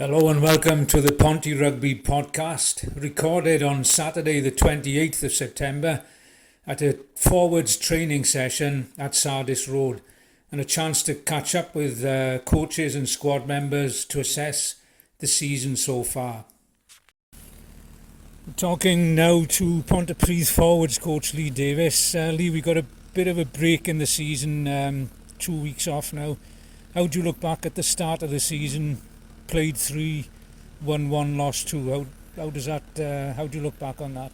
Hello and welcome to the Ponty Rugby podcast, recorded on Saturday the 28th of September at a forwards training session at Sardis Road, and a chance to catch up with coaches and squad members to assess the season so far. Talking now to Pontypridd forwards coach Lee Davis. Lee, we got a bit of a break in the season, 2 weeks off now. How do you look back at the start of the season? Played 3, won 1, lost 2. How does that? How do you look back on that?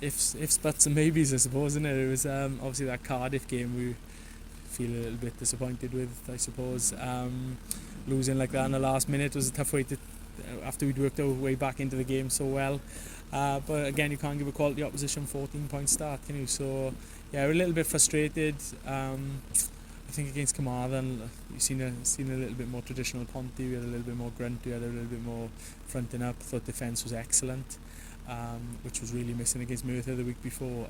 Ifs, buts and maybes, I suppose, isn't it? It was obviously that Cardiff game we feel a little bit disappointed with, I suppose. Losing like that in the last minute was a tough way to, after we'd worked our way back into the game so well. But again, you can't give a quality opposition 14-point start, can you? So yeah, we're a little bit frustrated. I think against Carmarthen, you've seen a little bit more traditional Ponty. We had a little bit more grunt. We had a little bit more fronting up. Thought defence was excellent, which was really missing against Merthyr the week before.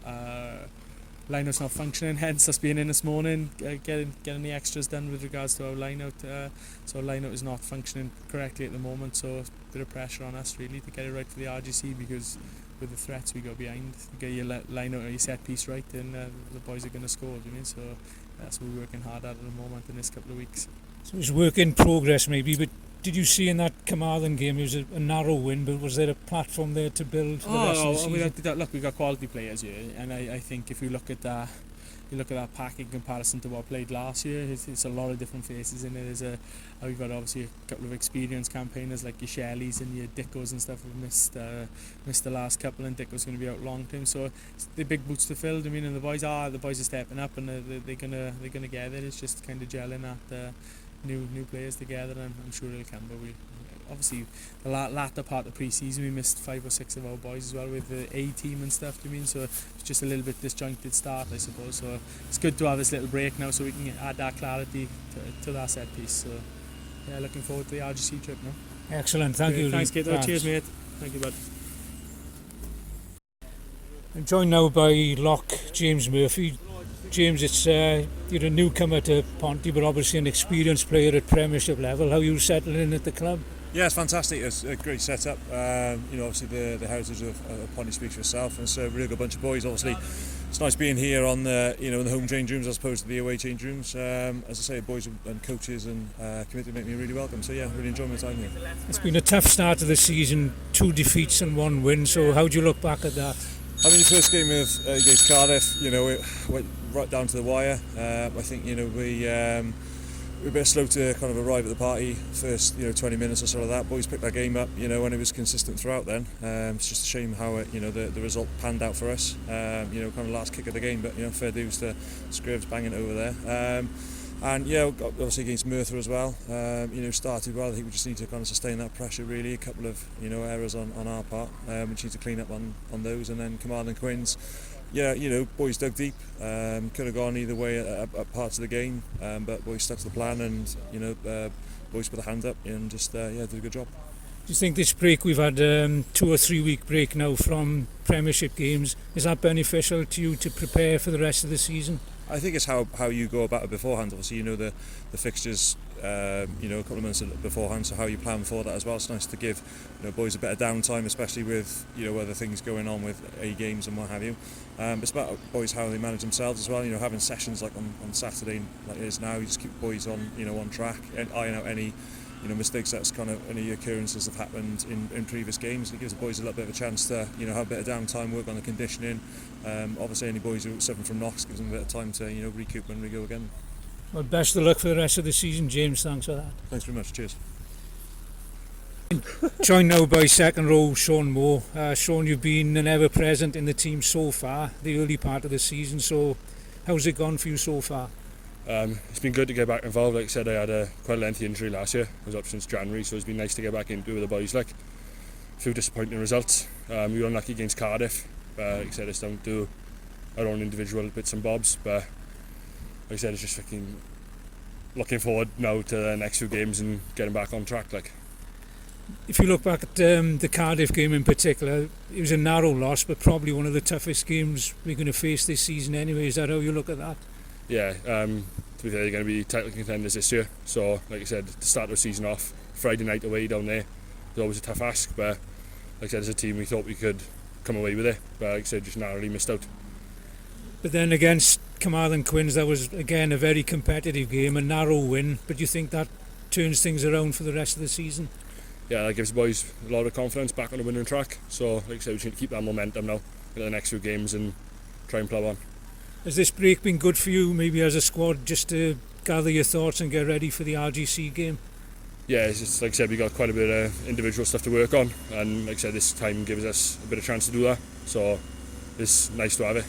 Line-out's not functioning, hence us being in this morning, getting the extras done with regards to our line-out. So line-out is not functioning correctly at the moment, so a bit of pressure on us really to get it right for the RGC, because with the threats we got behind, you get your line-out or your set piece right, and the boys are going to score, do you mean? So that's what we're working hard at the moment in this couple of weeks. So it's work in progress maybe, but did you see in that Carmarthen game, it was a narrow win, but was there a platform there to build for the rest of the season? We got quality players here, and I think if you look at that, pack in comparison to what played last year, it's a lot of different faces in it. We've got obviously a couple of experienced campaigners like your Shelleys and your Dickos and stuff who've missed the last couple, and Dicko's going to be out long term, so the big boots to fill. I mean, and the boys are stepping up, and they're gonna get it. It's just kind of gelling at new players together, and I'm sure it'll come. But we obviously the latter part of pre-season we missed 5 or 6 of our boys as well with the A team and stuff, do you mean? So it's just a little bit disjointed start, I suppose. So it's good to have this little break now so we can add that clarity to that set piece. So yeah, looking forward to the RGC trip now. Excellent, thank you. Thanks, Kate. Cheers, mate. Thank you, bud. I'm joined now by Lock James Murphy. James, it's you're a newcomer to Ponty, but obviously an experienced player at Premiership level. How are you settling in at the club? Yeah, it's fantastic. It's a great setup. Obviously the heritage of Ponty speaks for itself, and it's a really good bunch of boys. Obviously, it's nice being here on the in the home change rooms as opposed to the away change rooms. As I say, boys and coaches and committee make me really welcome. So yeah, really enjoying my time here. It's been a tough start to the season, 2 defeats and 1 win. So how do you look back at that? I mean, the first game against Cardiff, it went right down to the wire. I think we were a bit slow to kind of arrive at the party. First 20 minutes or so of that, boys picked that game up, and it was consistent throughout. Then it's just a shame how the result panned out for us. Kind of last kick of the game, but fair dues to Scrivs banging it over there. And yeah, obviously against Merthyr as well. Started well. I think we just need to kind of sustain that pressure really. A couple of errors on our part. We need to clean up on those. And then Carmarthen Quins. Yeah, boys dug deep. Could have gone either way at parts of the game, but boys stuck to the plan, and boys put their hand up and just did a good job. Do you think this break we've had 2 or 3 week break now from Premiership games, is that beneficial to you to prepare for the rest of the season? I think it's how you go about it beforehand. Obviously, the fixtures, a couple of months beforehand, so how you plan for that as well. It's nice to give boys a bit of downtime, especially with other things going on with A games and what have you. It's about boys how they manage themselves as well. Having sessions like on Saturday like it is now, you just keep boys on track and iron out any mistakes that's kind of any occurrences have happened in previous games. It gives the boys a little bit of a chance to have a bit of downtime, work on the conditioning. Obviously any boys who suffer from knocks gives them a bit of time to recoup when we go again. Well, best of luck for the rest of the season, James. Thanks for that. Thanks very much. Cheers. Joined now by second row Sean Moore. Sean, you've been an ever present in the team so far, the early part of the season. So how's it gone for you so far? It's been good to get back involved. Like I said, I had quite a lengthy injury last year. I was up since January, so it's been nice to get back into it with the boys. Like a few disappointing results. We were unlucky against Cardiff. Like I said, it's down to our own individual bits and bobs. But like I said, it's just fucking looking forward now to the next few games and getting back on track. Like, if you look back at the Cardiff game in particular, it was a narrow loss, but probably one of the toughest games we're going to face this season anyway. Is that how you look at that? Yeah, to be fair, they're going to be title contenders this year. So, like I said, to start the season off, Friday night away down there, was always a tough ask, but like I said, as a team we thought we could come away with it, but like I said, just narrowly missed out. But then against Carmarthen Quins, that was again a very competitive game, a narrow win. But do you think that turns things around for the rest of the season? Yeah, that gives the boys a lot of confidence back on the winning track. So like I said, we just need to keep that momentum now in the next few games and try and plough on. Has this break been good for you, maybe as a squad, just to gather your thoughts and get ready for the RGC game? Yeah, it's just, like I said, we got quite a bit of individual stuff to work on, and like I said, this time gives us a bit of chance to do that. So it's nice to have it.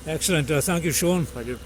Excellent. Thank you, Sean. Thank you.